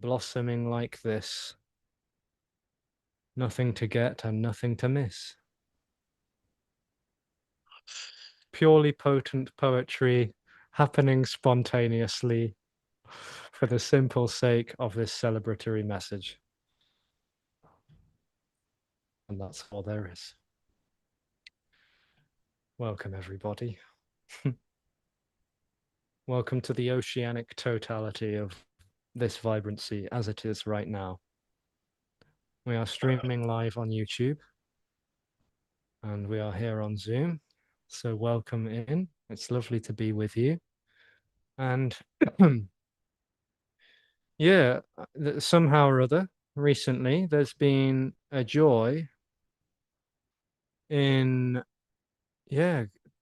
blossoming like this, nothing to get and nothing to miss. Purely potent poetry happening spontaneously for the simple sake of this celebratory message. And that's all there is. Welcome, everybody. Welcome to the oceanic totality of this vibrancy as it is right now. We are streaming live on YouTube and we are here on Zoom. So welcome in. It's lovely to be with you. And yeah, somehow or other, recently, there's been a joy in,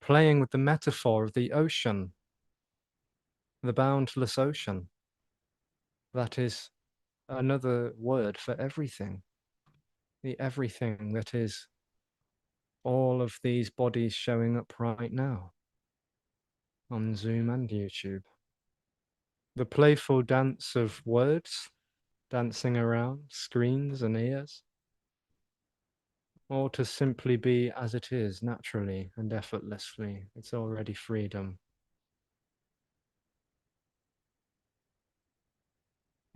playing with the metaphor of the ocean, the boundless ocean. That is another word for everything, the everything that is all of these bodies showing up right now on Zoom and YouTube. The playful dance of words dancing around screens and ears, or to simply be as it is, naturally and effortlessly. It's already freedom.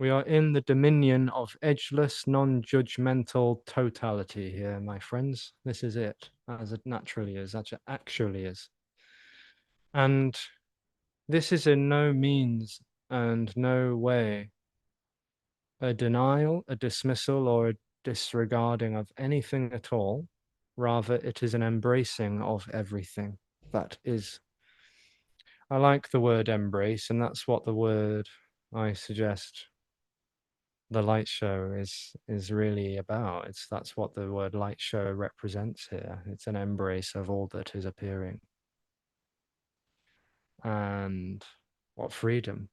We are in the dominion of edgeless, non-judgmental totality here, my friends. This is it, as it naturally is, as it actually is. And this is in no means and no way a denial, a dismissal, or a disregarding of anything at all. Rather, it is an embracing of everything that is. I like the word embrace, and that's what the word I suggest the light show is really about. That's what the word light show represents here. It's an embrace of all that is appearing. And what freedom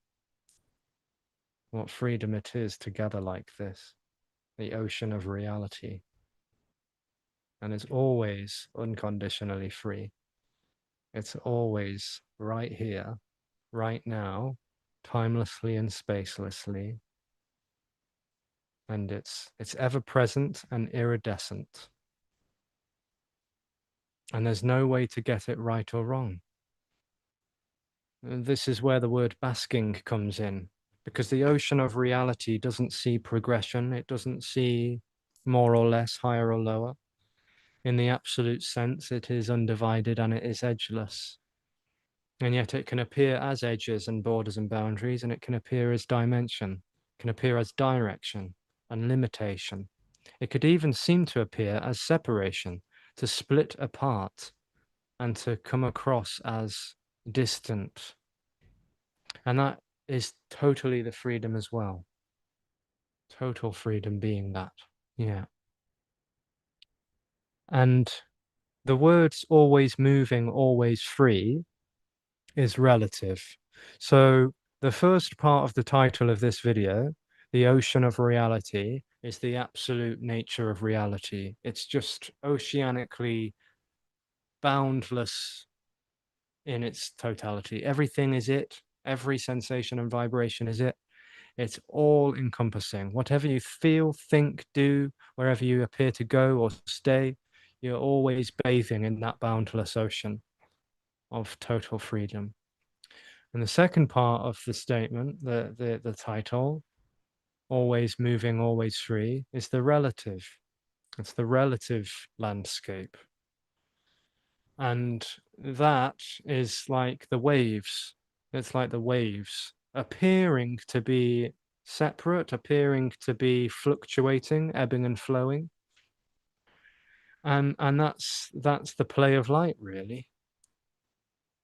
it is to gather like this, the ocean of reality. And it's always unconditionally free. It's always right here, right now, timelessly and spacelessly. And it's ever present and iridescent. And there's no way to get it right or wrong. And this is where the word basking comes in, because the ocean of reality doesn't see progression. It doesn't see more or less, higher or lower. In the absolute sense, it is undivided and it is edgeless. And yet it can appear as edges and borders and boundaries, and it can appear as dimension, can appear as direction and limitation. It could even seem to appear as separation, to split apart and to come across as distant. And that is totally the freedom as well. Total freedom being that. Yeah. And the words always moving, always free is relative. So the first part of the title of this video, The Ocean of Reality, is the absolute nature of reality. It's just oceanically boundless in its totality. Everything is it. Every sensation and vibration is it. It's all encompassing. Whatever you feel, think, do, wherever you appear to go or stay, you're always bathing in that boundless ocean of total freedom. And the second part of the statement, the title, always moving, always free, is the relative. It's the relative landscape. And that is like the waves. It's like the waves appearing to be separate, appearing to be fluctuating, ebbing and flowing. And that's the play of light, really.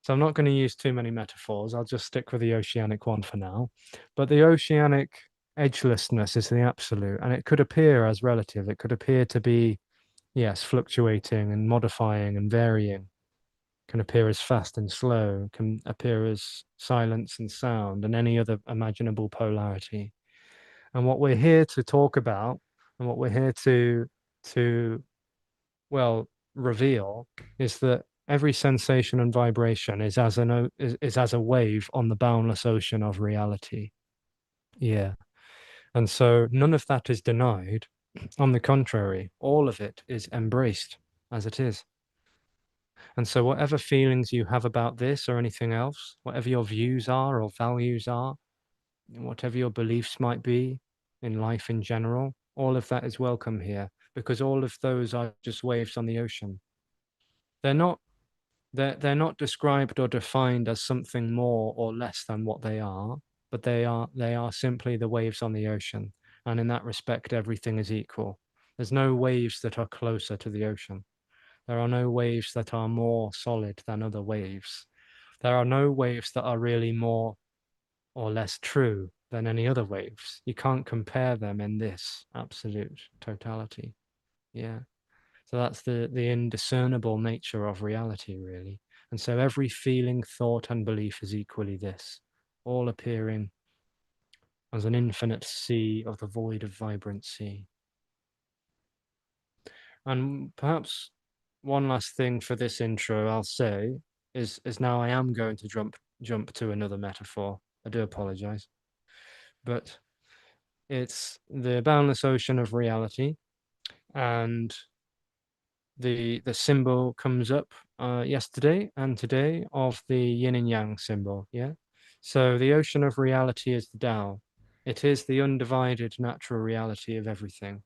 So I'm not going to use too many metaphors. I'll just stick with the oceanic one for now. But the oceanic edgelessness is the absolute, and it could appear as relative. It could appear to be, yes, fluctuating and modifying and varying. Can appear as fast and slow, can appear as silence and sound, and any other imaginable polarity. And what we're here to talk about, and what we're here to well reveal, is that every sensation and vibration is as a wave on the boundless ocean of reality. Yeah. And so none of that is denied. On the contrary, all of it is embraced as it is. And so whatever feelings you have about this or anything else, whatever your views are or values are, whatever your beliefs might be in life in general, all of that is welcome here because all of those are just waves on the ocean. They're not they're not described or defined as something more or less than what they are, but they are simply the waves on the ocean. And in that respect, everything is equal. There's no waves that are closer to the ocean. There are no waves that are more solid than other waves. There are no waves that are really more or less true than any other waves. You can't compare them in this absolute totality. Yeah. So that's the indiscernible nature of reality, really. And so every feeling, thought, and belief is equally this, all appearing as an infinite sea of the void of vibrancy. And perhaps one last thing for this intro I'll say is now I am going to jump to another metaphor. I do apologize. But it's the boundless ocean of reality, and the symbol comes up yesterday and today of the yin and yang symbol. Yeah. So the ocean of reality is the Tao. It is the undivided natural reality of everything.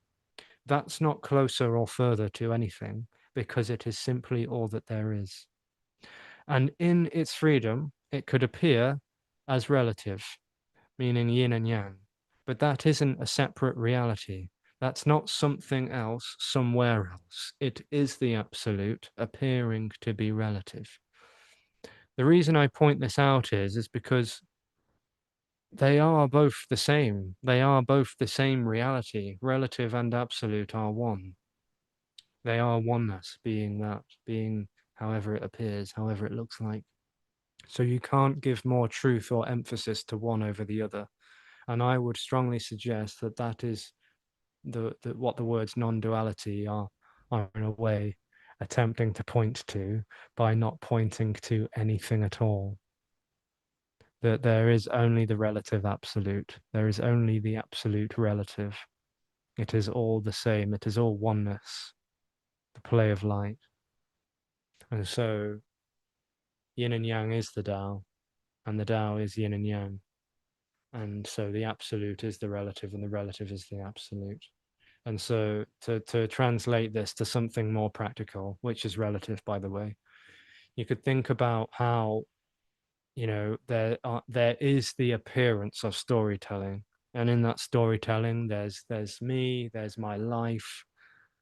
That's not closer or further to anything because it is simply all that there is. And in its freedom, it could appear as relative, meaning yin and yang. But that isn't a separate reality. That's not something else somewhere else. It is the absolute appearing to be relative. The reason I point this out is because they are both the same. They are both the same reality. Relative and absolute are one. They are oneness, being that, being however it appears, however it looks like. So you can't give more truth or emphasis to one over the other. And I would strongly suggest that that is what the words non-duality are in a way attempting to point to by not pointing to anything at all. That there is only the relative absolute. There is only the absolute relative. It is all the same. It is all oneness, the play of light. And so yin and yang is the Tao, and the Tao is yin and yang. And so the absolute is the relative, and the relative is the absolute. And so to translate this to something more practical, which is relative, by the way, you could think about how, there is the appearance of storytelling. And in that storytelling, there's me, there's my life,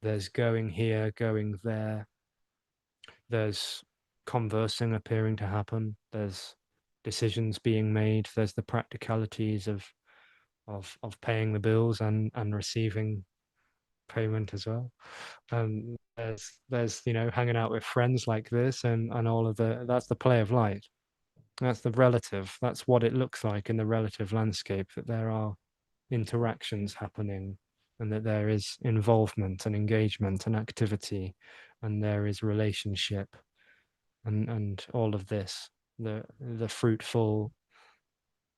there's going here, going there, there's conversing appearing to happen, there's decisions being made, there's the practicalities of paying the bills and receiving payment as well. There's hanging out with friends like this and all of that's the play of light. That's the relative. That's what it looks like in the relative landscape, that there are interactions happening and that there is involvement and engagement and activity and there is relationship and all of this, the fruitful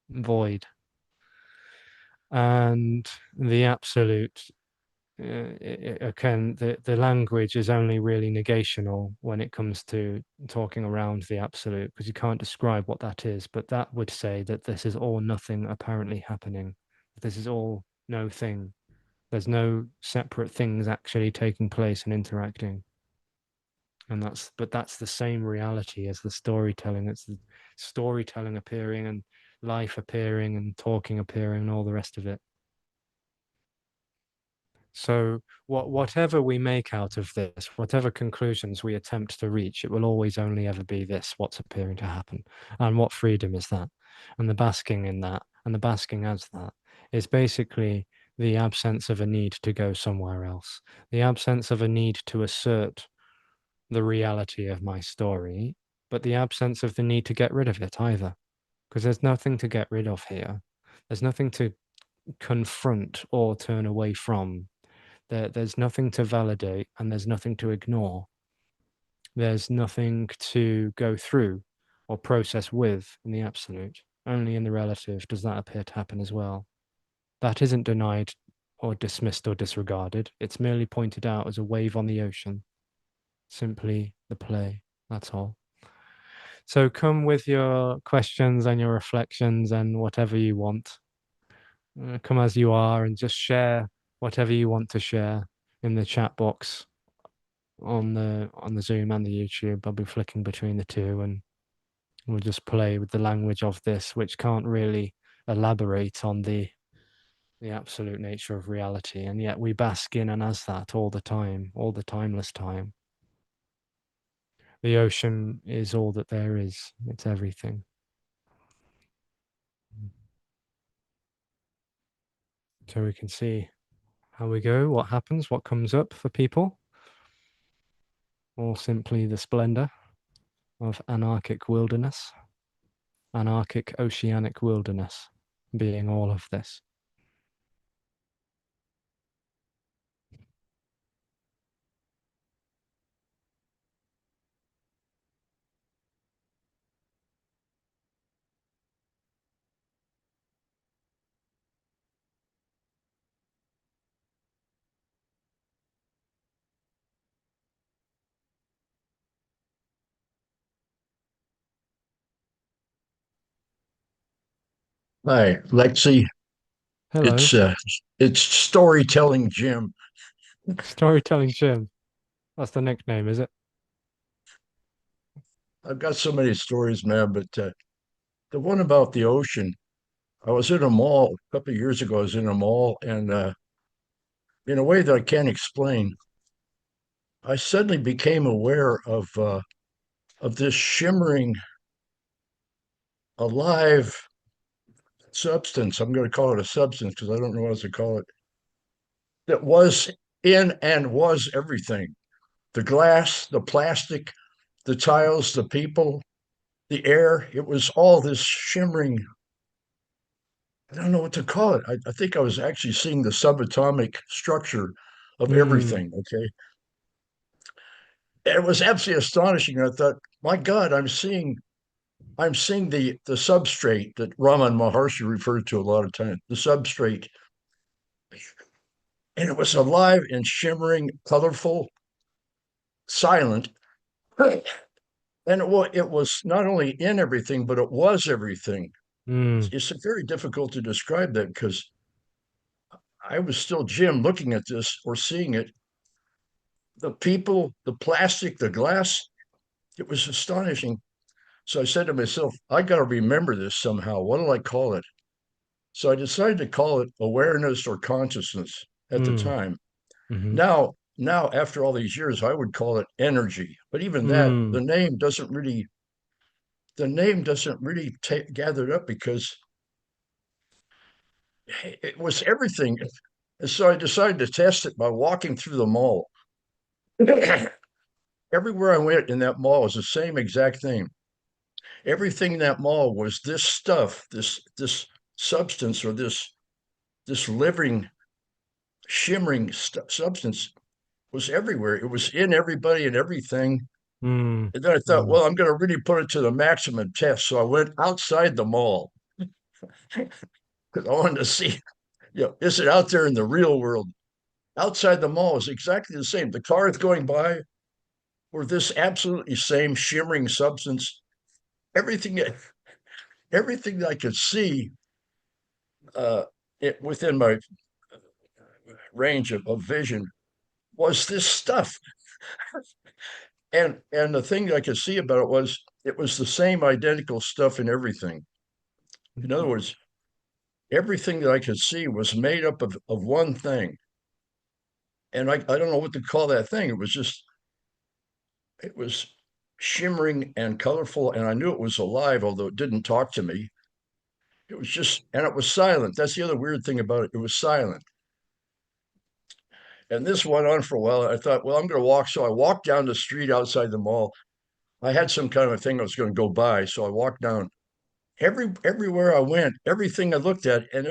void and the absolute. Again, the language is only really negational when it comes to talking around the absolute, because you can't describe what that is. But that would say that this is all nothing apparently happening. This is all no thing. There's no separate things actually taking place and interacting. And that's the same reality as the storytelling. It's the storytelling appearing and life appearing and talking appearing and all the rest of it. So whatever we make out of this, whatever conclusions we attempt to reach, it will always only ever be this, what's appearing to happen. And what freedom is that? And the basking in that, and the basking as that, is basically the absence of a need to go somewhere else, the absence of a need to assert the reality of my story, but the absence of the need to get rid of it either. Because there's nothing to get rid of here. There's nothing to confront or turn away from. There's nothing to validate and there's nothing to ignore. There's nothing to go through or process with in the absolute. Only in the relative does that appear to happen as well. That isn't denied or dismissed or disregarded. It's merely pointed out as a wave on the ocean. Simply the play. That's all. So come with your questions and your reflections and whatever you want. Come as you are and just share whatever you want to share in the chat box on the Zoom and the YouTube. I'll be flicking between the two and we'll just play with the language of this, which can't really elaborate on the absolute nature of reality. And yet we bask in and as that all the time, all the timeless time. The ocean is all that there is. It's everything. So we can see how we go, what happens, what comes up for people, or simply the splendor of anarchic wilderness, anarchic oceanic wilderness being all of this. Hi, Lexi. Hello, It's storytelling, Jim. storytelling Jim. That's the nickname, is it? I've got so many stories, man, but the one about the ocean. I was in a mall a couple of years ago. I was in a mall, and in a way that I can't explain, I suddenly became aware of this shimmering, alive substance. I'm going to call it a substance because I don't know what else to call it. That was in and was everything: the glass, the plastic, the tiles, the people, the air. It was all this shimmering. I don't know what to call it. I think I was actually seeing the subatomic structure of Hmm. everything. Okay. It was absolutely astonishing. I thought, my God, I'm seeing the substrate that Raman Maharshi referred to a lot of times, the substrate. And it was alive and shimmering, colorful, silent. And it was not only in everything, but it was everything. Hmm. It's very difficult to describe that because I was still Jim looking at this or seeing it. The people, the plastic, the glass, it was astonishing. So I said to myself, I got to remember this somehow. What do I call it? So I decided to call it awareness or consciousness at the Hmm. time. Hmm. Now, after all these years, I would call it energy. But even that, Hmm. the name doesn't really gather it up because it was everything. And so I decided to test it by walking through the mall. Everywhere I went in that mall was the same exact thing. Everything in that mall was this stuff, this substance or this living, shimmering substance was everywhere. It was in everybody and everything. Hmm. And then I thought, Hmm. well, I'm going to really put it to the maximum test. So I went outside the mall because I wanted to see, is it out there in the real world? Outside the mall is exactly the same. The cars going by were this absolutely same shimmering substance. Everything, everything that I could see uh, within my range of vision was this stuff. And the thing I could see about it was the same identical stuff in everything. In other words, everything that I could see was made up of one thing. And I don't know what to call that thing. It was shimmering and colorful, and I knew it was alive, although it didn't talk to me. It was just, and it was silent. That's the other weird thing about it. It was silent. And this went on for a while. I thought, well, I'm going to walk. So I walked down the street outside the mall. I had some kind of a thing I was going to go by. So I walked down everywhere I went, everything I looked at, and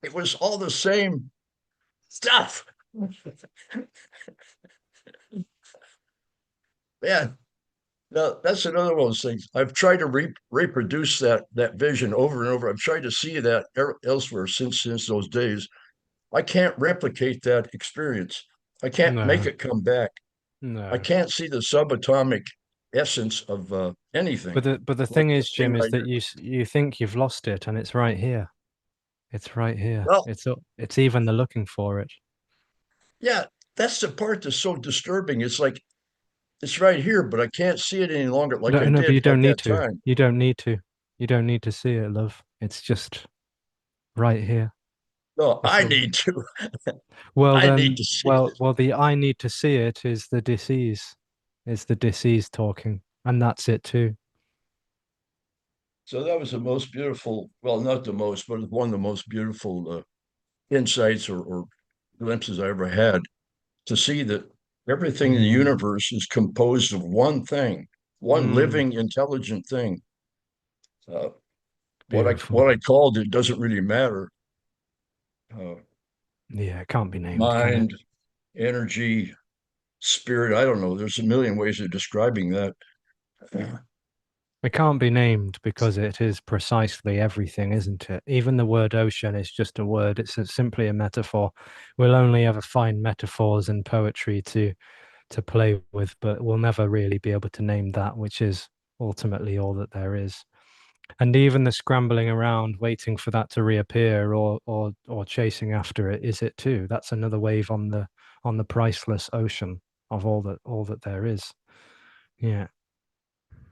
it was all the same stuff. Yeah. Now, that's another one of those things. I've tried to reproduce that vision over and over. I've tried to see that elsewhere since those days. I can't replicate that experience. I can't make No, it come back. I no. can't see the subatomic essence of anything. But the Like thing that is, thing Jim, is right that here. you think you've lost it, and it's right here. It's right here. Well, It's even the looking for it. yeah, that's the part that's so disturbing. It's like it's right here, but I can't see it any longer like No, I no, but did you at don't need that to. time. You don't need to. You don't need to see it, love. It's just right here. No, It's I all. need to. Well I need then, to see well, this. well, the I need to see it is the disease. Is the disease talking, and that's it too. So that was the most beautiful, well, not the most, but one of the most beautiful insights or glimpses I ever had to see that everything in the Mm, universe is composed of one thing, one mm, living, intelligent thing. Uh, beautiful. what I called it doesn't really matter. Uh, Yeah, it can't be named, can it? Mind, energy, spirit. I don't know. There's a million ways of describing that. It can't be named because it is precisely everything, isn't it? Even the word ocean is just a word. Simply a metaphor. We'll only ever find metaphors and poetry to play with, but we'll never really be able to name that, which is ultimately all that there is. And even the scrambling around, waiting for that to reappear, or chasing after it, is it too? That's another wave on the priceless ocean of all that there is. Yeah.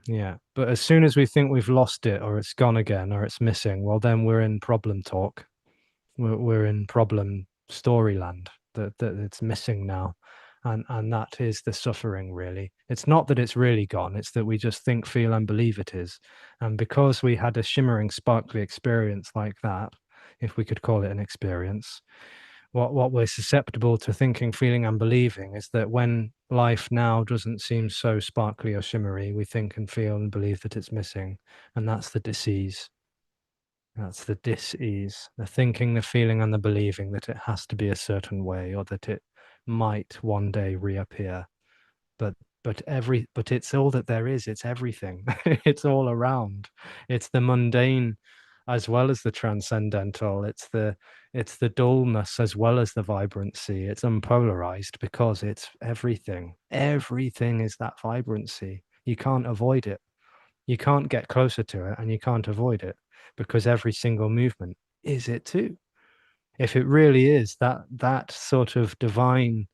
Yeah, but as soon as we think we've lost it or it's gone again or it's missing, well, then we're in problem talk. We're in problem storyland that it's missing now. And that is the suffering, really. It's not that it's really gone, it's that we just think, feel, and believe it is. And because we had a shimmering, sparkly experience like that, if we could call it an experience, what we're susceptible to thinking, feeling, and believing is that when life now doesn't seem so sparkly or shimmery, we think and feel and believe that it's missing. And that's the disease. That's the dis-ease, the thinking, the feeling, and the believing that it has to be a certain way or that it might one day reappear. But but it's all that there is. It's everything. It's all around. It's the mundane as well as the transcendental. It's the dullness as well as the vibrancy. It's unpolarized because it's everything. Everything is that vibrancy. You can't avoid it. You can't get closer to it and you can't avoid it because every single movement is it too. If it really is that sort of divine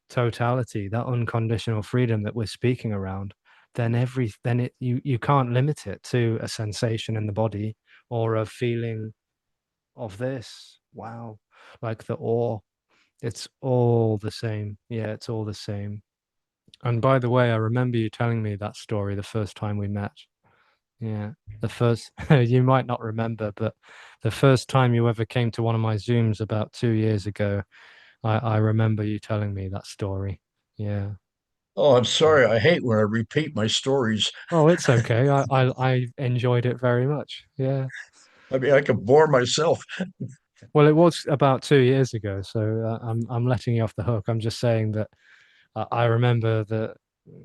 totality, that unconditional freedom that we're speaking around, then it you can't limit it to a sensation in the body or a feeling of this. Wow. Like the awe. It's all the same. Yeah, it's all the same. And by the way, I remember you telling me that story the first time we met. Yeah. The first, you might not remember, but the first time you ever came to one of my Zooms about 2 years ago, I remember you telling me that story. Yeah. Oh, I'm Yeah. sorry. I hate when I repeat my stories. Oh, it's okay. I enjoyed it very much. Yeah. I mean, I could bore myself. Well, it was about 2 years ago, so I'm letting you off the hook. I'm just saying that I remember the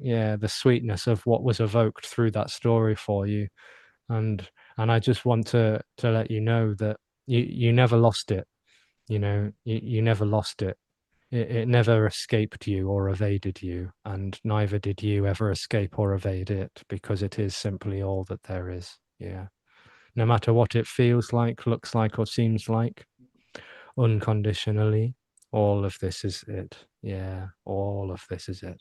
yeah the sweetness of what was evoked through that story for you, and I just want to let you know that you never lost it. You know, you never lost it. It never escaped you or evaded you, and neither did you ever escape or evade it because it is simply all that there is. Yeah. No matter what it feels like, looks like, or seems like, unconditionally, all of this is it. Yeah, all of this is it.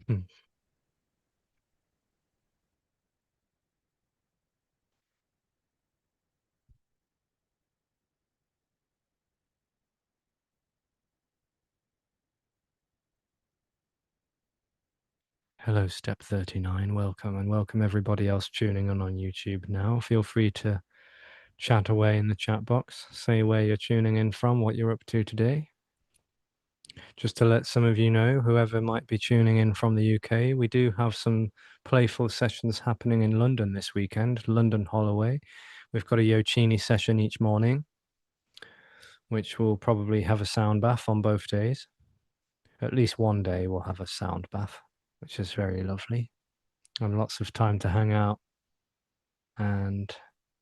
Hmm. Hello, Step 39. Welcome, and welcome everybody else tuning in on YouTube now. Feel free to chat away in the chat box. Say where you're tuning in from, what you're up to today. Just to let some of you know, whoever might be tuning in from the UK, we do have some playful sessions happening in London this weekend, London Holloway. We've got a Yocini session each morning, which will probably have a sound bath on both days. at least one day we'll have a sound bath, which is very lovely, and lots of time to hang out and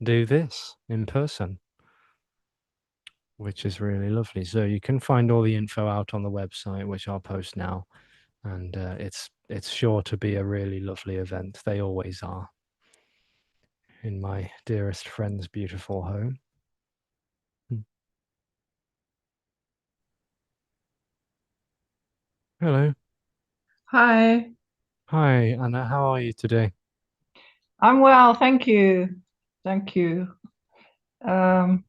do this in person, which is really lovely. So you can find all the info out on the website, which I'll post now, and it's sure to be a really lovely event. They always are in my dearest friend's beautiful home. Hello. Hi, Hi, Anna. How are you today? I'm well, thank you. Thank you. Um,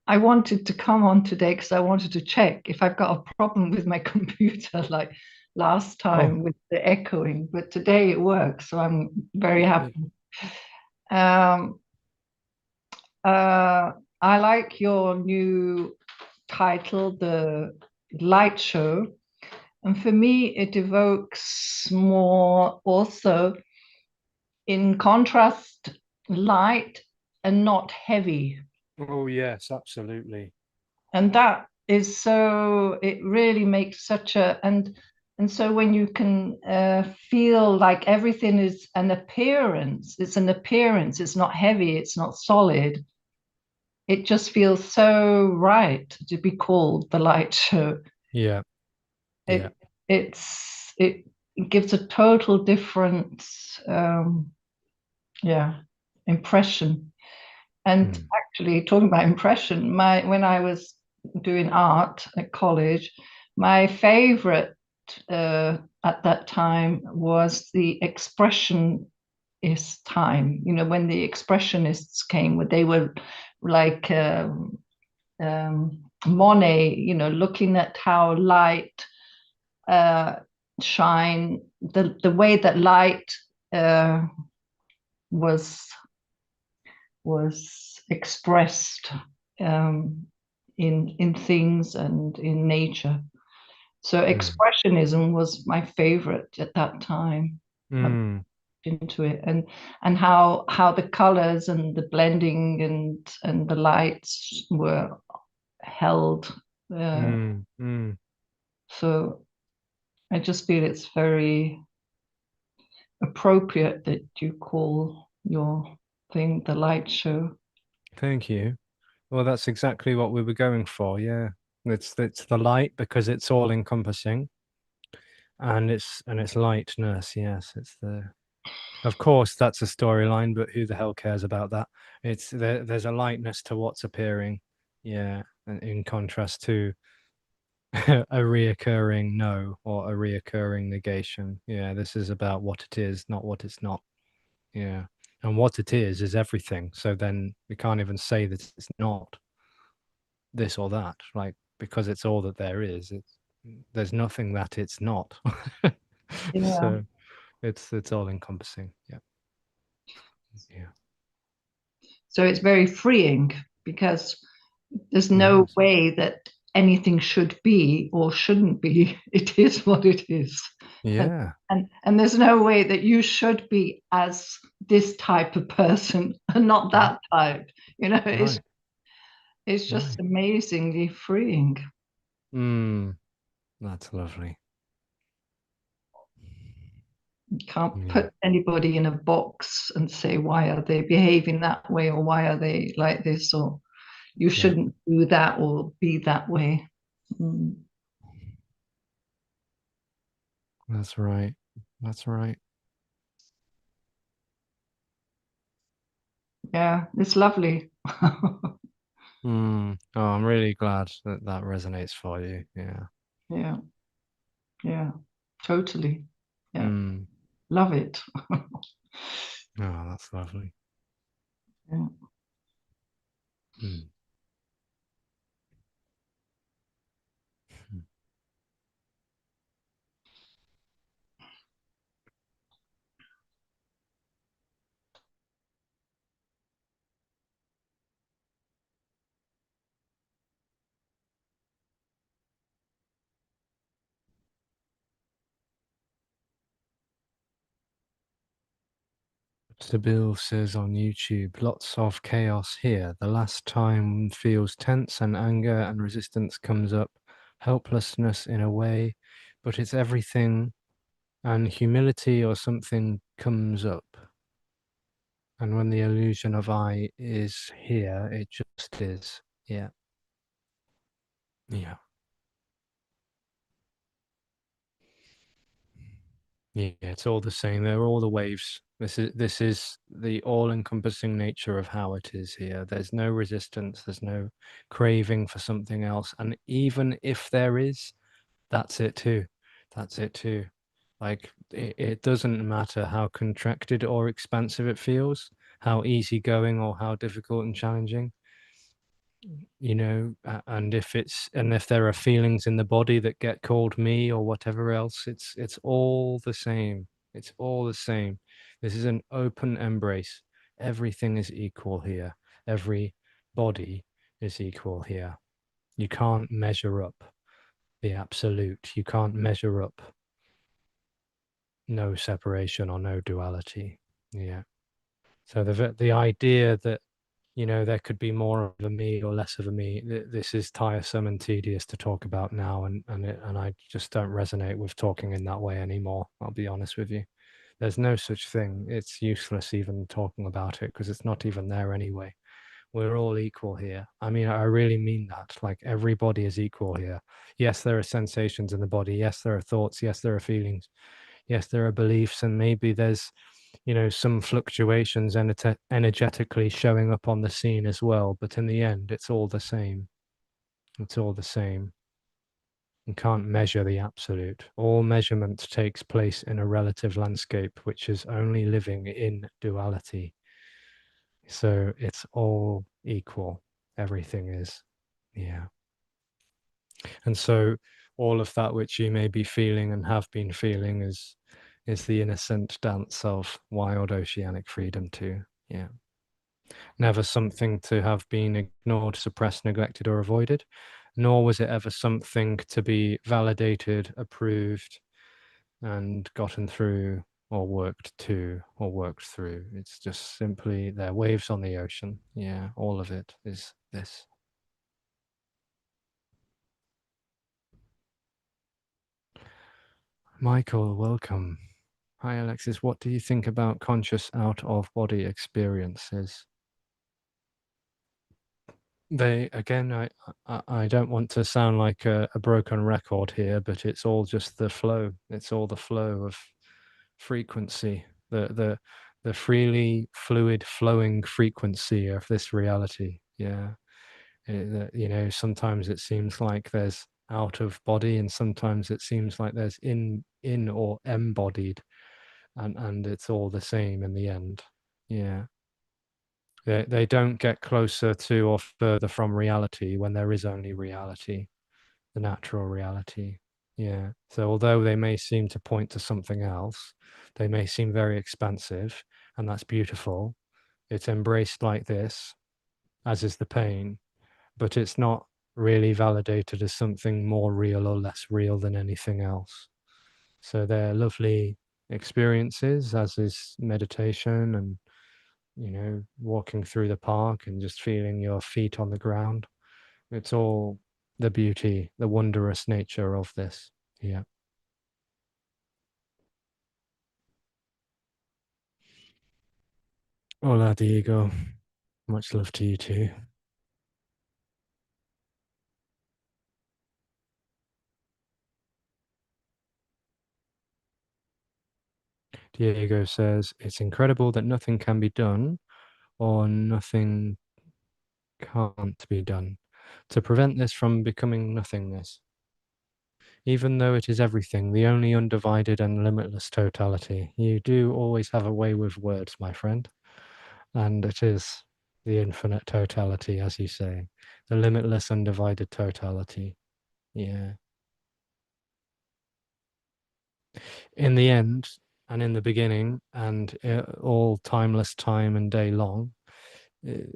I wanted to come on today because I wanted to check if I've got a problem with my computer like last Oh, time with the echoing, but today it works, so I'm very uh, happy. Um, uh, I like your new title, The Light Show. And for me, it evokes more also, in contrast, light and not heavy. oh yes, absolutely. And that is so, it really makes such a, and so when you can feel like everything is an appearance, it's not heavy, it's not solid. It just feels so right to be called the light show. Yeah, yeah. It it gives a total different yeah impression. And Mm. actually, talking about impression, my when I was doing art at college, my favorite at that time was the expressionist time. You know, when the expressionists came, when they were like Monet. You know, looking at how light uh, shine, the way that light uh, was was expressed in things and in nature. So Mm. expressionism was my favorite at that time. I looked Mm. into it, and how the colors and the blending and the lights were held. Uh, Mm. Mm. so I just feel it's very appropriate that you call your thing the light show. Thank you. Well, that's exactly what we were going for. Yeah, it's the light because it's all encompassing, and it's lightness. Yes, it's the. Of course, that's a storyline, but who the hell cares about that? It's there's a lightness to what's appearing. Yeah, and in contrast to a reoccurring no or a reoccurring negation. Yeah, this is about what it is, not what it's not. Yeah. And what it is everything. So then we can't even say that it's not this or that, like because it's all that there is. It's there's nothing that it's not. Yeah. So it's all encompassing. Yeah. Yeah. So it's very freeing because there's no Yes. way that anything should be or shouldn't be. It is what it is. And, Yeah. and there's no way that you should be as this type of person and not Mm. that type. You know, Right. it's just Right. amazingly freeing. Mm, that's lovely. You can't Yeah. put anybody in a box and say why are they behaving that way or why are they like this or you Yeah. shouldn't do that or be that way. Mm. That's right. That's right. Yeah, it's lovely. Mm. Oh, I'm really glad that that resonates for you. Yeah. Yeah, yeah, totally. Yeah, Mm. love it. Oh, that's lovely. Yeah. Mm. Bill says on YouTube, lots of chaos here. The last time feels tense and anger and resistance comes up. helplessness in a way, but it's everything, and humility or something comes up. And when the illusion of I is here, it just is. Yeah. Yeah. Yeah, it's all the same. They're all the waves. This is the all-encompassing nature of how it is here. There's no resistance, there's no craving for something else. And even if there is, that's it too. That's it too. Like it doesn't matter how contracted or expansive it feels, how easygoing or how difficult and challenging. And if there are feelings in the body that get called me or whatever else, it's all the same. It's all the same. This is an open embrace. Everything is equal here. Every body is equal here. You can't measure up the absolute. You can't measure up no separation or no duality. Yeah. So the idea that there could be more of a me or less of a me. This is tiresome and tedious to talk about now, and I just don't resonate with talking in that way anymore. I'll be honest with you. There's no such thing. It's useless even talking about it because it's not even there anyway. We're all equal here. I mean, I really mean that. Like everybody is equal here. Yes, there are sensations in the body. Yes, there are thoughts. Yes, there are feelings. Yes, there are beliefs, and maybe there's some fluctuations energetically showing up on the scene as well. But in the end, it's all the same. It's all the same. You can't measure the absolute. All measurement takes place in a relative landscape, which is only living in duality. So it's all equal. Everything is. Yeah. And so all of that which you may be feeling and have been feeling is the innocent dance of wild oceanic freedom too. Yeah. Never something to have been ignored, suppressed, neglected, or avoided, nor was it ever something to be validated, approved, and gotten through, or worked to, or worked through. It's just simply there, waves on the ocean. Yeah, all of it is this. Michael, welcome. Hi, Alexis. What do you think about conscious out of body experiences? They again, I don't want to sound like a broken record here, but it's all just the flow. It's all the flow of frequency, the freely fluid flowing frequency of this reality. Yeah. Sometimes it seems like there's out of body, and sometimes it seems like there's in or embodied, and it's all the same in the end. Yeah. They don't get closer to or further from reality when there is only reality, the natural reality. Yeah. So although they may seem to point to something else, they may seem very expansive, and that's beautiful. It's embraced like this, as is the pain, but it's not really validated as something more real or less real than anything else. So they're lovely experiences, as is meditation and walking through the park and just feeling your feet on the ground. It's all the beauty, the wondrous nature of this. Yeah. Hola, Diego. Much love to you too. Diego says, it's incredible that nothing can be done or nothing can't be done to prevent this from becoming nothingness. Even though it is everything, the only undivided and limitless totality. You do always have a way with words, my friend. And it is the infinite totality, as you say, the limitless, undivided totality. Yeah. In the end, and in the beginning, and all timeless time and day long,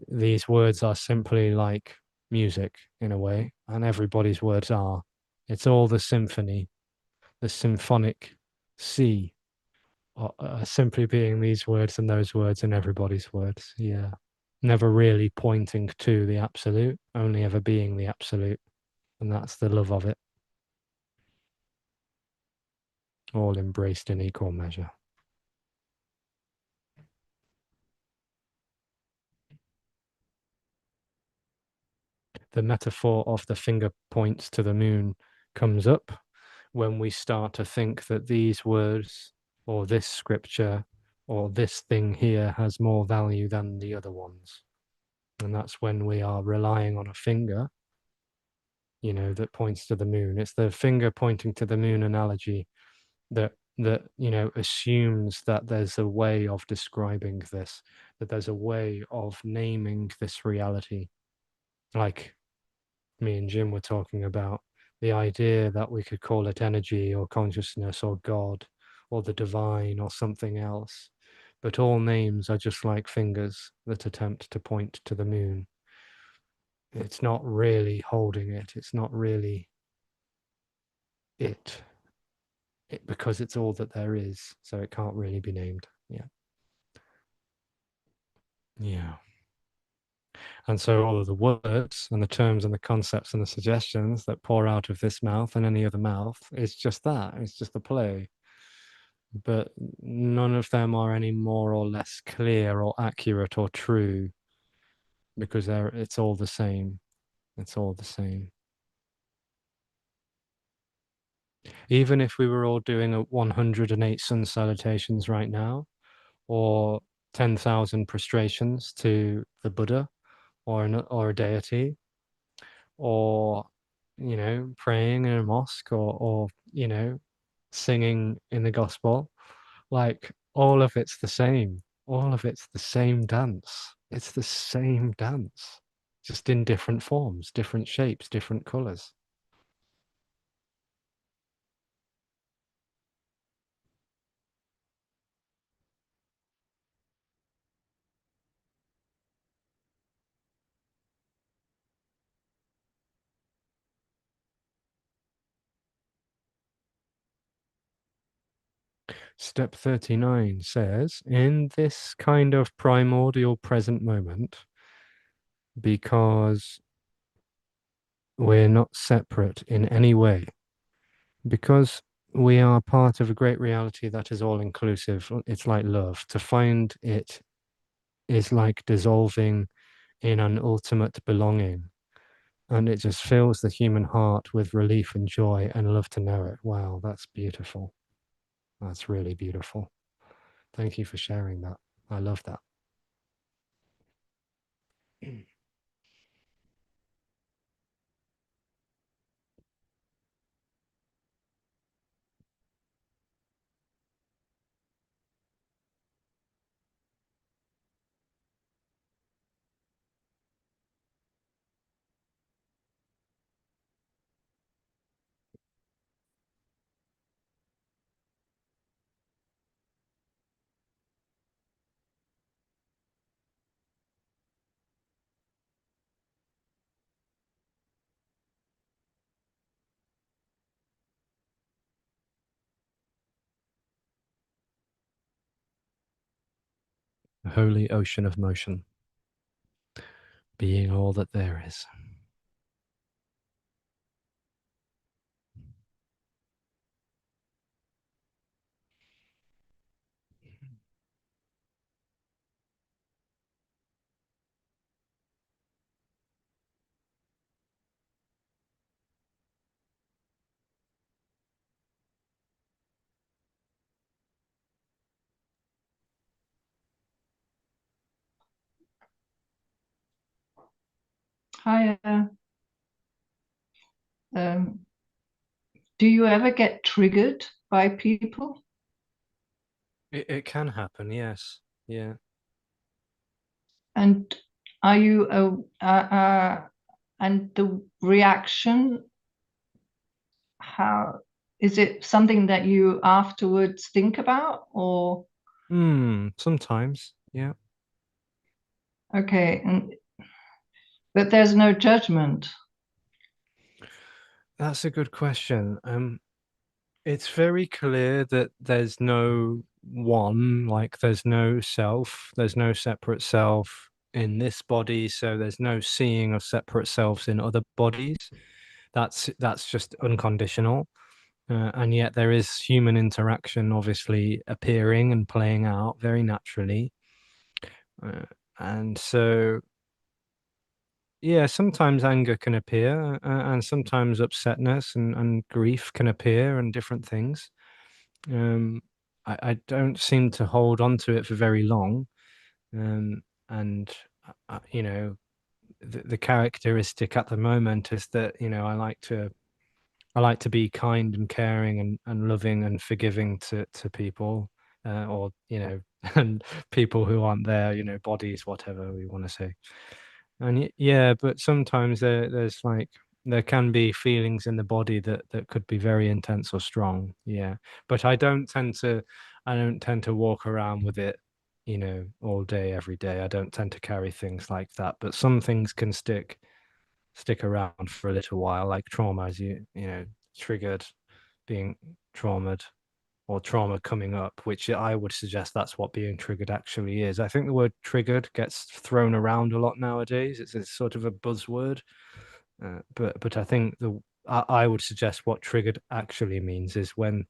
these words are simply like music in a way, and everybody's words are. It's all the symphony, the symphonic sea, simply being these words and those words and everybody's words. Yeah. Never really pointing to the absolute, only ever being the absolute. And that's the love of it. all embraced in equal measure. The metaphor of the finger points to the moon comes up when we start to think that these words or this scripture or this thing here has more value than the other ones. And that's when we are relying on a finger, you know, that points to the moon. It's the finger pointing to the moon analogy that you know assumes that there's a way of describing this, that there's a way of naming this reality. Like me and Jim were talking about the idea that we could call it energy or consciousness or God or the divine or something else. But all names are just like fingers that attempt to point to the moon. It's not really holding it. It's not really it, because it's all that there is. So it can't really be named. Yeah. Yeah. And so all of the words and the terms and the concepts and the suggestions that pour out of this mouth and any other mouth is just that. It's just a play. But none of them are any more or less clear or accurate or true because it's all the same. It's all the same. Even if we were all doing a 108 sun salutations right now, or 10,000 prostrations to the Buddha or a deity, or you know, praying in a mosque, or you know, singing in the gospel, like all of it's the same. All of it's the same dance. It's the same dance, just in different forms, different shapes, different colors. Step 39 says, in this kind of primordial present moment, because we're not separate in any way, because we are part of a great reality that is all inclusive. It's like love. To find it is like dissolving in an ultimate belonging. And it just fills the human heart with relief and joy and love to know it. Wow, that's beautiful. That's really beautiful. Thank you for sharing that. I love that. A holy ocean of motion, being all that there is. Hi. Um, do you ever get triggered by people? It can happen, yes. Yeah. And are you and the reaction, how is it something that you afterwards think about, or Sometimes, yeah. okay, and but there's no judgment. That's a good question. It's very clear that there's no one, like there's no self, there's no separate self in this body, so there's no seeing of separate selves in other bodies. That's just unconditional. And yet there is human interaction obviously appearing and playing out very naturally. And so, yeah, sometimes anger can appear, and sometimes upsetness and grief can appear, and different things. Um, I don't seem to hold on to it for very long. And you know, the characteristic at the moment is that, you know, I like to be kind and caring and loving and forgiving to people, or, you know, and people who aren't there, you know, bodies, whatever we want to say. And yeah, but sometimes there's like there can be feelings in the body that could be very intense or strong. Yeah, but I don't tend to walk around with it, you know, all day every day. I don't tend to carry things like that. But some things can stick around for a little while, like trauma, as you know, triggered, being traumatized or trauma coming up, which I would suggest that's what being triggered actually is. I think the word triggered gets thrown around a lot nowadays. It's sort of a buzzword, but I think I would suggest what triggered actually means is when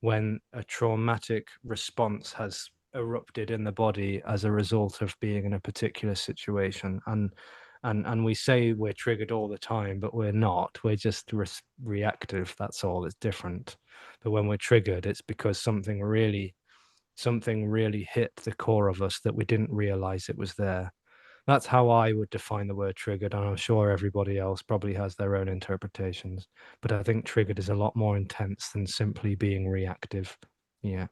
a traumatic response has erupted in the body as a result of being in a particular situation. And we say we're triggered all the time, but we're not. We're just reactive. That's all. It's different. But when we're triggered, it's because something really hit the core of us that we didn't realize it was there. That's how I would define the word triggered, and I'm sure everybody else probably has their own interpretations. But I think triggered is a lot more intense than simply being reactive. Yeah,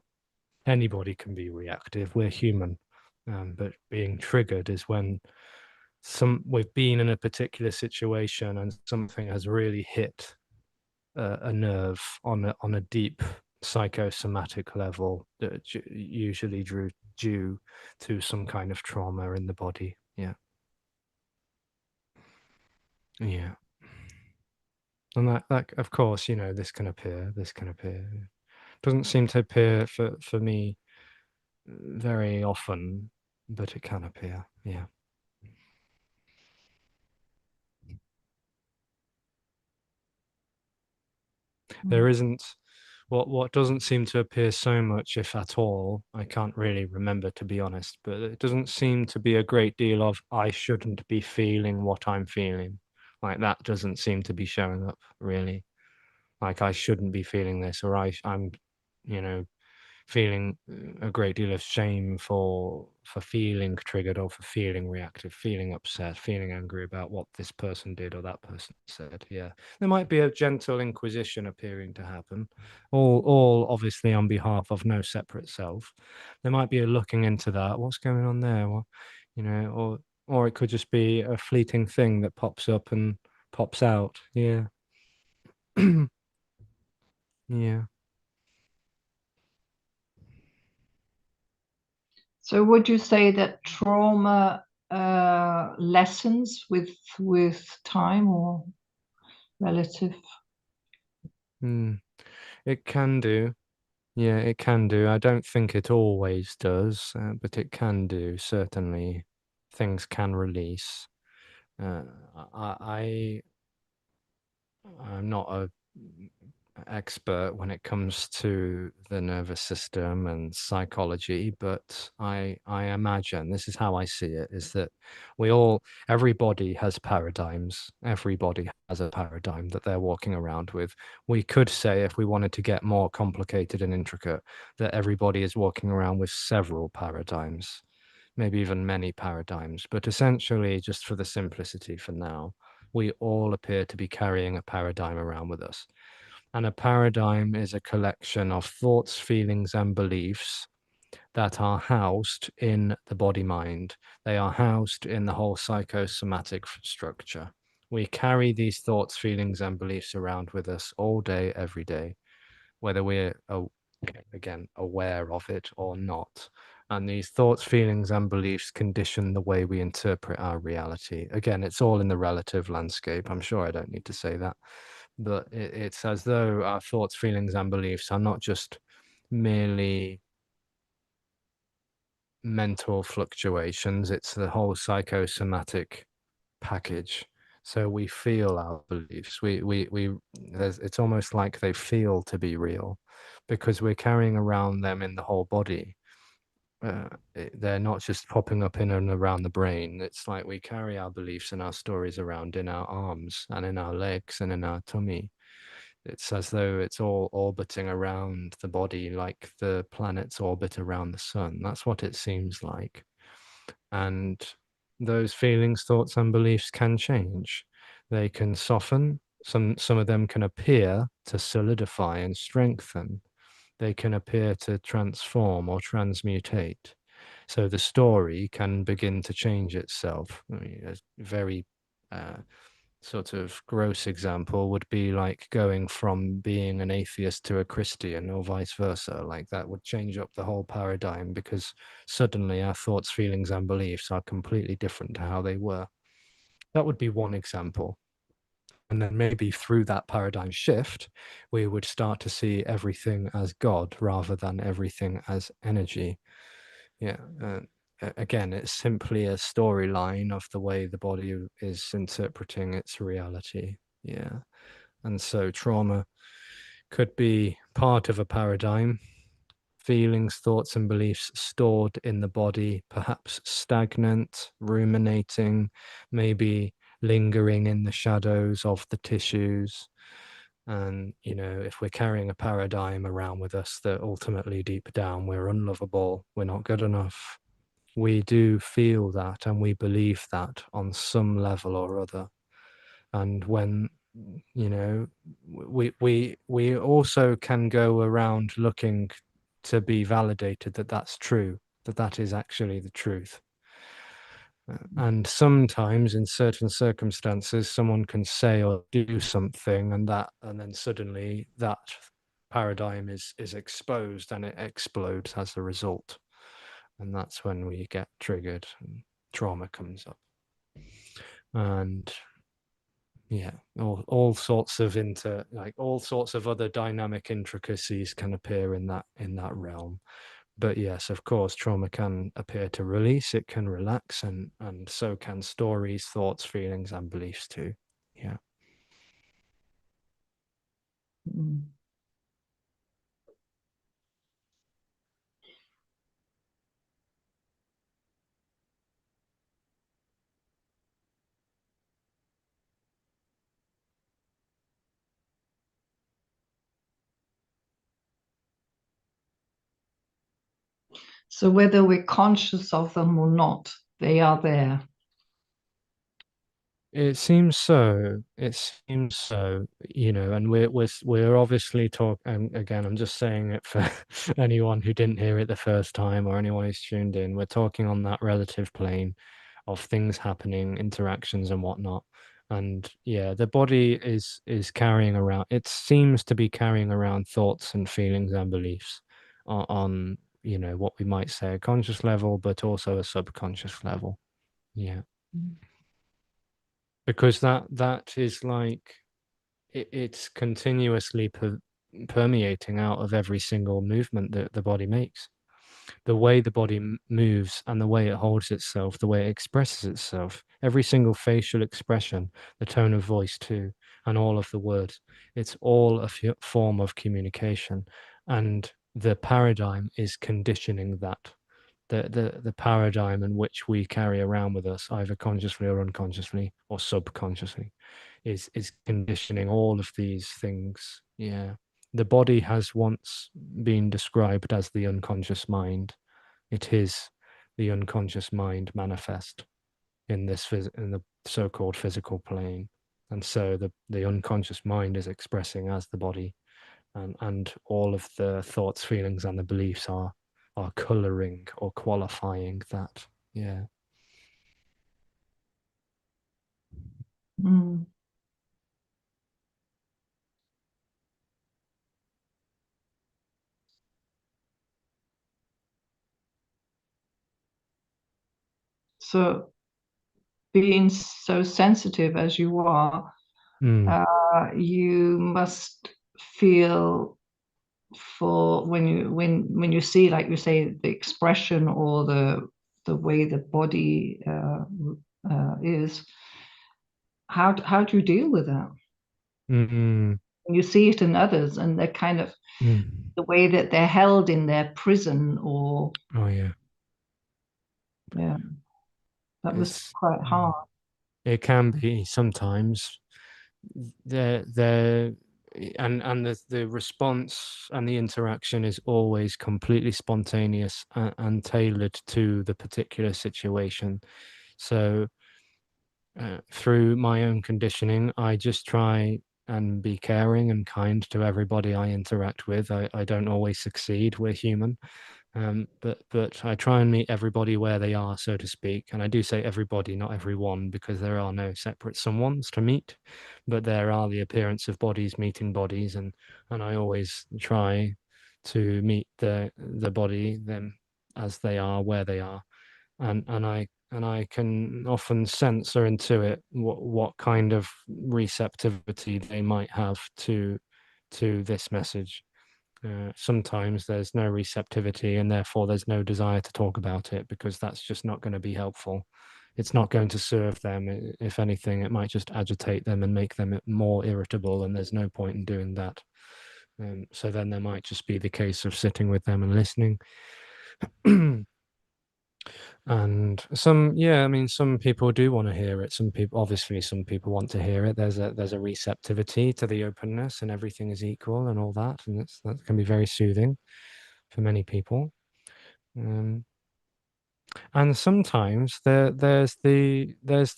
anybody can be reactive. We're human, but being triggered is when we've been in a particular situation and something has really hit a nerve on a deep psychosomatic level that usually due to some kind of trauma in the body. Yeah. Yeah. And that of course, you know, this can appear. Doesn't seem to appear for me very often, but it can appear. Yeah. There isn't what doesn't seem to appear so much, if at all, I can't really remember to be honest, but it doesn't seem to be a great deal of I shouldn't be feeling what I'm feeling. Like that doesn't seem to be showing up really. Like I shouldn't be feeling this, or I'm, you know, feeling a great deal of shame for feeling triggered or for feeling reactive, feeling upset, feeling angry about what this person did or that person said. Yeah, there might be a gentle inquisition appearing to happen, all obviously on behalf of no separate self. There might be a looking into that. What's going on there? What, you know, or it could just be a fleeting thing that pops up and pops out. Yeah. Yeah. So would you say that trauma lessens with time or relative? Mm. It can do. Yeah, it can do. I don't think it always does, but it can do. Certainly, things can release. Uh, I'm not a expert when it comes to the nervous system and psychology, but I imagine this is how I see it, is that everybody has paradigms. Everybody has a paradigm that they're walking around with. We could say, if we wanted to get more complicated and intricate, that everybody is walking around with several paradigms, maybe even many paradigms. But essentially, just for the simplicity for now, we all appear to be carrying a paradigm around with us. And a paradigm is a collection of thoughts, feelings, and beliefs that are housed in the body mind. They are housed in the whole psychosomatic structure. We carry these thoughts, feelings, and beliefs around with us all day, every day, whether we're, again, aware of it or not. And these thoughts, feelings, and beliefs condition the way we interpret our reality. Again, it's all in the relative landscape. I'm sure I don't need to say that. But it's as though our thoughts, feelings, and beliefs are not just merely mental fluctuations, it's the whole psychosomatic package. So we feel our beliefs. It's almost like they feel to be real because we're carrying around them in the whole body. They're not just popping up in and around the brain. It's like we carry our beliefs and our stories around in our arms and in our legs and in our tummy. It's as though it's all orbiting around the body like the planets orbit around the sun. That's what it seems like. And those feelings, thoughts, and beliefs can change. They can soften. Some of them can appear to solidify and strengthen. They can appear to transform or transmutate. So the story can begin to change itself. I mean, a very sort of gross example would be like going from being an atheist to a Christian or vice versa. Like that would change up the whole paradigm because suddenly our thoughts, feelings, and beliefs are completely different to how they were. That would be one example. And then maybe through that paradigm shift, we would start to see everything as God rather than everything as energy. Yeah. Again, it's simply a storyline of the way the body is interpreting its reality. Yeah. And so trauma could be part of a paradigm, feelings, thoughts, and beliefs stored in the body, perhaps stagnant, ruminating, maybe lingering in the shadows of the tissues. And, if we're carrying a paradigm around with us that ultimately deep down we're unlovable, we're not good enough, we do feel that and we believe that on some level or other. And when we also can go around looking to be validated that that's true, that is actually the truth. And sometimes in certain circumstances someone can say or do something and then suddenly that paradigm is exposed and it explodes as a result. And that's when we get triggered and trauma comes up. And yeah, all sorts of all sorts of other dynamic intricacies can appear in that realm. But yes, of course, trauma can appear to release, it can relax, and so can stories, thoughts, feelings, and beliefs too. Yeah. Mm. So whether we're conscious of them or not, they are there. It seems so. It seems so, and we're obviously talking, again, I'm just saying it for anyone who didn't hear it the first time or anyone who's tuned in. We're talking on that relative plane of things happening, interactions and whatnot. And yeah, the body is carrying around, it seems to be carrying around thoughts and feelings and beliefs on what we might say a conscious level, but also a subconscious level. Yeah. Because that is like it's continuously permeating out of every single movement that the body makes, the way the body moves and the way it holds itself, the way it expresses itself, every single facial expression, the tone of voice too, and all of the words, it's all a form of communication, and the paradigm is conditioning that. The paradigm in which we carry around with us, either consciously or unconsciously or subconsciously, is conditioning all of these things. Yeah. The body has once been described as the unconscious mind. It is the unconscious mind manifest in in the so-called physical plane. And so the unconscious mind is expressing as the body, and all of the thoughts, feelings, and the beliefs are coloring or qualifying that. Yeah. Mm. So being so sensitive as you are, Mm. you must feel for when you see, like you say, the expression or the way the body is, how do you deal with that? Mm, And you see it in others, and they're kind of mm. the way that they're held in their prison, or Oh yeah, yeah, that must be it's quite mm. hard. It can be sometimes. The and the response and the interaction is always completely spontaneous and tailored to the particular situation. So through my own conditioning, I just try and be caring and kind to everybody I interact with. I don't always succeed. We're human. But I try and meet everybody where they are, so to speak. And I do say everybody, not everyone, because there are no separate someones to meet, but there are the appearance of bodies meeting bodies, and I always try to meet the body, them as they are, where they are, and I can often sense or intuit what kind of receptivity they might have to this message. Sometimes there's no receptivity and therefore there's no desire to talk about it because that's just not going to be helpful. It's not going to serve them. If anything, it might just agitate them and make them more irritable, and there's no point in doing that. So then there might just be the case of sitting with them and listening. And yeah, I mean, some people do want to hear it. Obviously, some people want to hear it. There's a receptivity to the openness, and everything is equal and all that, and that can be very soothing for many people. Um, and sometimes there's the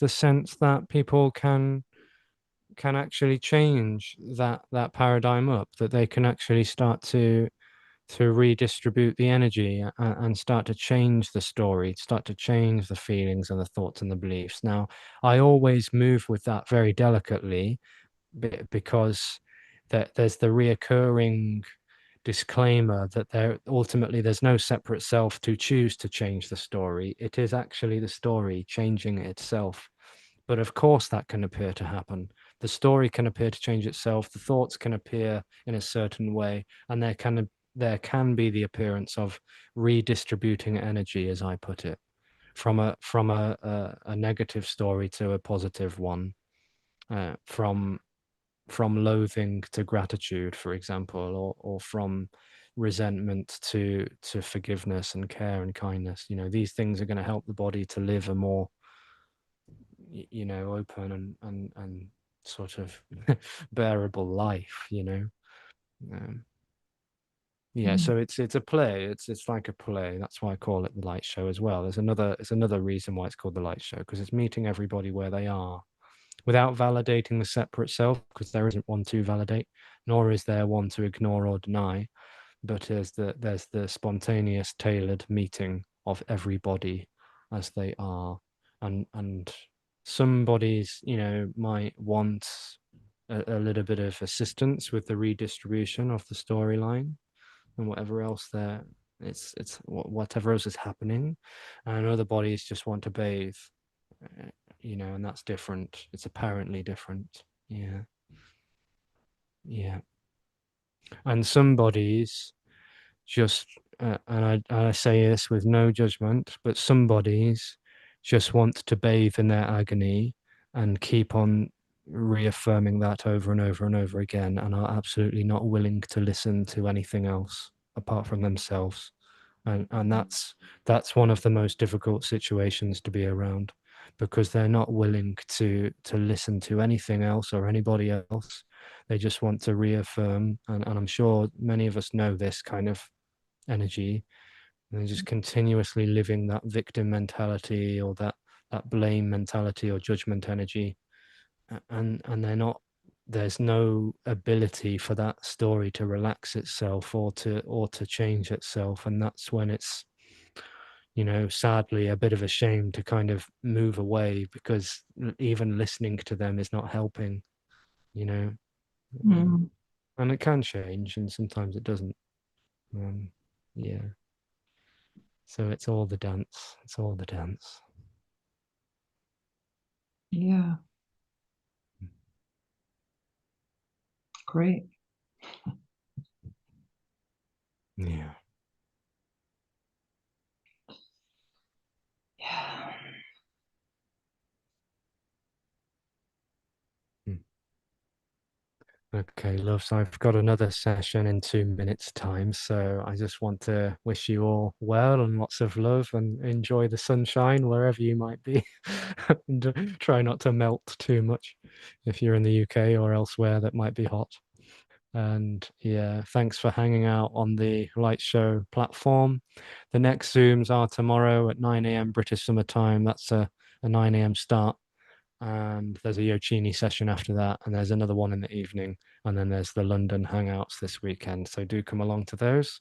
sense that people can actually change that paradigm up, that they can actually start to redistribute the energy and start to change the story, start to change the feelings and the thoughts and the beliefs. Now, I always move with that very delicately because there's the reoccurring disclaimer that there's no separate self to choose to change the story. It is actually the story changing itself. But of course, that can appear to happen. The story can appear to change itself. The thoughts can appear in a certain way, and there can be the appearance of redistributing energy, as I put it, from a negative story to a positive one, from loathing to gratitude, for example, or from resentment to forgiveness and care and kindness. These things are going to help the body to live a more open and sort of bearable life. um, yeah, Mm. so it's a play. It's like a play. That's why I call it the light show as well. It's another reason why it's called the light show, because it's meeting everybody where they are without validating the separate self, because there isn't one to validate, nor is there one to ignore or deny, but there's the spontaneous tailored meeting of everybody as they are. And some bodies might want a little bit of assistance with the redistribution of the storyline and whatever else there it's whatever else is happening, and other bodies just want to bathe, and that's different. It's apparently different. Yeah, yeah. And some bodies just and I say this with no judgment, but some bodies just want to bathe in their agony and keep on reaffirming that over and over and over again, and are absolutely not willing to listen to anything else apart from themselves. And that's one of the most difficult situations to be around, because they're not willing to listen to anything else or anybody else. They just want to reaffirm, and I'm sure many of us know this kind of energy. And they're just continuously living that victim mentality, or that blame mentality or judgment energy. And there's no ability for that story to relax itself or to change itself. And that's when it's sadly a bit of a shame to kind of move away, because even listening to them is not helping you know um, Mm. and it can change, and sometimes it doesn't. Yeah, so it's all the dance. It's all the dance. Yeah, great. Yeah. Yeah. Okay, love. So I've got another session in 2 minutes' time. So I just want to wish you all well and lots of love and enjoy the sunshine wherever you might be. And try not to melt too much if you're in the UK or elsewhere that might be hot. And yeah, thanks for hanging out on the Light Show platform. The next Zooms are tomorrow at 9 a.m. British Summer Time. That's a 9 a.m. start. And there's a Yocchini session after that. And there's another one in the evening. And then there's the London Hangouts this weekend. So do come along to those.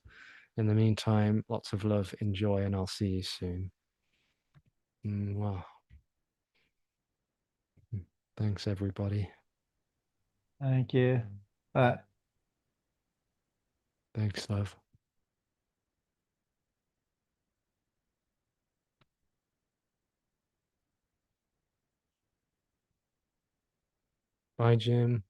In the meantime, lots of love, enjoy, and I'll see you soon. Wow. Thanks, everybody. Thank you. Bye. Thanks, love. Bye, Jim.